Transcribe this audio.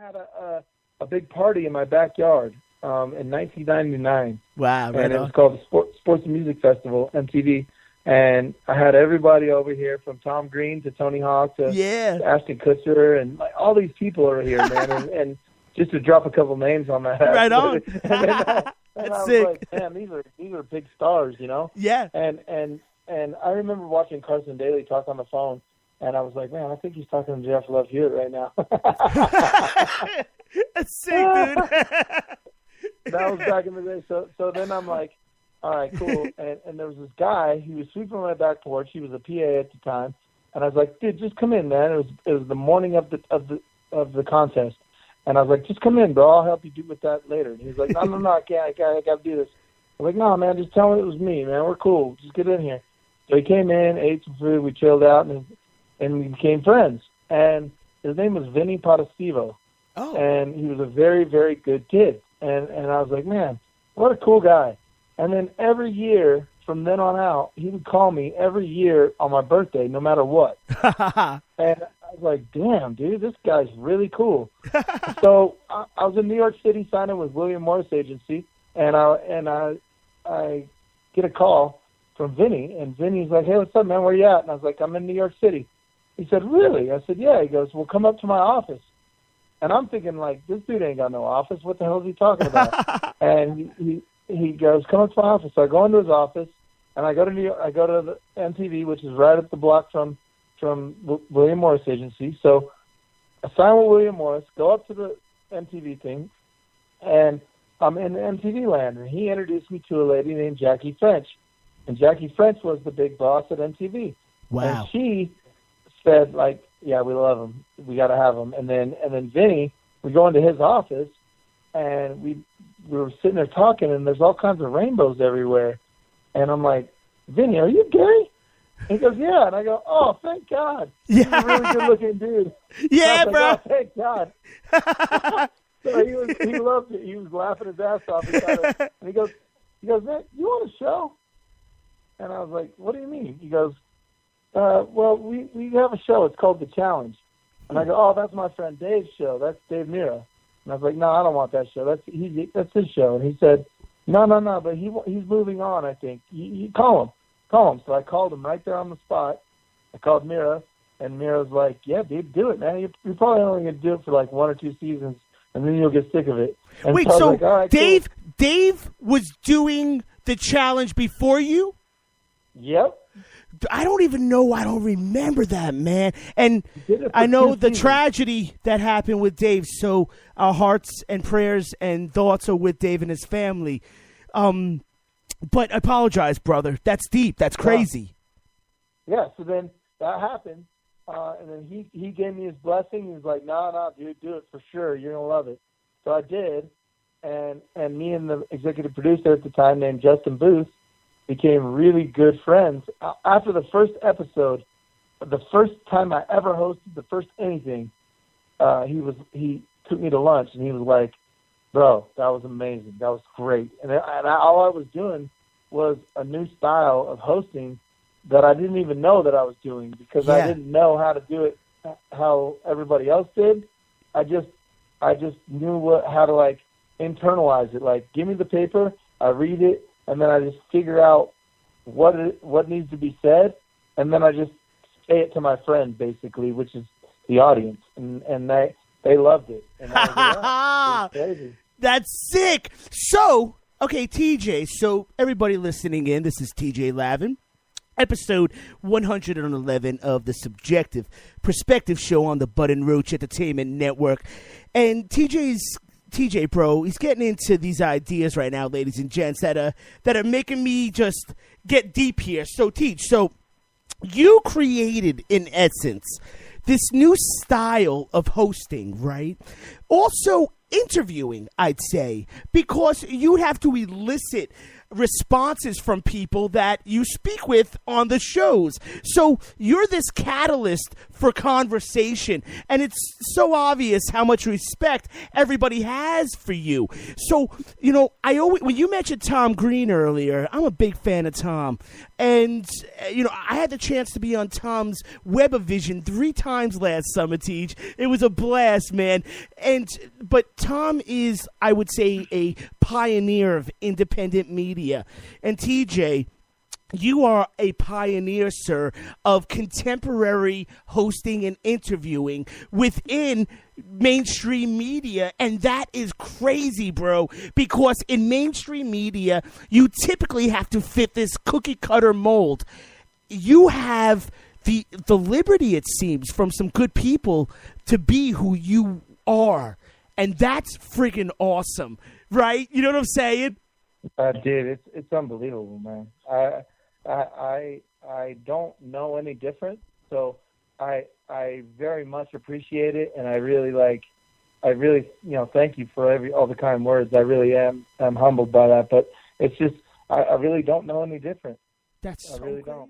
had a big party in my backyard in 1999. Wow, right and it on. was called the Sports and Music Festival, MTV. And I had everybody over here from Tom Green to Tony Hawk to Ashton Kutcher, and like, all these people are here, man. and just to drop a couple names on that. Right on. And I was sick. like, man, these are big stars, you know? Yeah. And I remember watching Carson Daly talk on the phone, and I was like, man, I think he's talking to Jeff Love Hewitt right now. That's sick, dude. That was back in the day. So then I'm like, all right, cool. And there was this guy, he was sweeping my back porch. He was a PA at the time. And I was like, dude, just come in, man. It was the morning of the contest. And I was like, just come in, bro. I'll help you do with that later. And he was like, no, I can't. I got to do this. I'm like, no, man, just tell him it was me, man. We're cool. Just get in here. So he came in, ate some food. We chilled out, and we became friends. And his name was Vinnie Potestivo. Oh. And he was a very, very good kid. And I was like, man, what a cool guy. And then every year from then on out, he would call me every year on my birthday, no matter what. And I was like, damn, dude, this guy's really cool. So I was in New York City signing with William Morris Agency, and I get a call from Vinnie, and Vinnie's like, hey, what's up, man? Where you at? And I was like, I'm in New York City. He said, really? I said, yeah. He goes, well, come up to my office. And I'm thinking, like, this dude ain't got no office. What the hell is he talking about? And he goes, come up to my office. So I go into his office, and I go to New York. I go to the MTV, which is right up the block from William Morris Agency. So I sign with William Morris, go up to the MTV thing, and I'm in MTV land. And he introduced me to a lady named Jackie French. And Jackie French was the big boss at MTV. Wow. And she said, like, yeah, we love him. We got to have him. And then Vinnie, we go into his office, and we were sitting there talking, and there's all kinds of rainbows everywhere. And I'm like, Vinnie, are you gay? He goes, yeah. And I go, oh, thank God. Yeah. He's a really good-looking dude. Yeah, bro. Like, oh, thank God. So he loved it. He was laughing his ass off. And he goes, man, you want a show? And I was like, what do you mean? He goes, well, we have a show. It's called The Challenge. And I go, oh, that's my friend Dave's show. That's Dave Mirra. And I was like, no, I don't want that show. That's his show. And he said, no, but he's moving on, I think. You call him. So I called him right there on the spot. I called Mirra, and Mirra was like, yeah, dude, do it, man. You're probably only going to do it for like 1 or 2 seasons, and then you'll get sick of it. And wait, so like, right, Dave was doing The Challenge before you? Yep. I don't even know. I don't remember that, man. And I know the tragedy that happened with Dave, so our hearts and prayers and thoughts are with Dave and his family. But I apologize, brother. That's deep. That's crazy. Yeah, so then that happened, and then he gave me his blessing. He was like, no, dude, do it for sure. You're going to love it. So I did, and me and the executive producer at the time named Justin Booth became really good friends. After the first episode, the first time I ever hosted the first anything, he took me to lunch, and he was like, bro, that was amazing. That was great. And all I was doing was a new style of hosting that I didn't even know that I was doing because I didn't know how to do it how everybody else did. I just knew how to, like, internalize it. Like, give me the paper, I read it, and then I just figure out what needs to be said, and then I just say it to my friend, basically, which is the audience. And they loved it. And I was like, oh, it's crazy. That's sick. So, okay, TJ, so everybody listening in, this is TJ Lavin, episode 111 of the Subjective Perspective Show on the Bud&Roach Entertainment Network. And TJ, bro, he's getting into these ideas right now, ladies and gents, that are making me just get deep here. So, Teach, so you created, in essence, this new style of hosting, right? Also, interviewing, I'd say, because you'd have to elicit responses from people that you speak with on the shows. So you're this catalyst for conversation, and it's so obvious how much respect everybody has for you. So, I always, when you mentioned Tom Green earlier, I'm a big fan of Tom. And, I had the chance to be on Tom's Webavision 3 times last summer, Teach. It was a blast, man. But Tom is, I would say, a pioneer of independent media. And TJ, you are a pioneer, sir, of contemporary hosting and interviewing within mainstream media, and that is crazy, bro, because in mainstream media, you typically have to fit this cookie-cutter mold. You have the liberty, it seems, from some good people to be who you are, and that's friggin' awesome, right? You know what I'm saying? Dude, it's unbelievable, man. I don't know any different, so I very much appreciate it, and I really thank you for all the kind words. I really am humbled by that, but it's just I really don't know any different. That's so I really crazy. don't.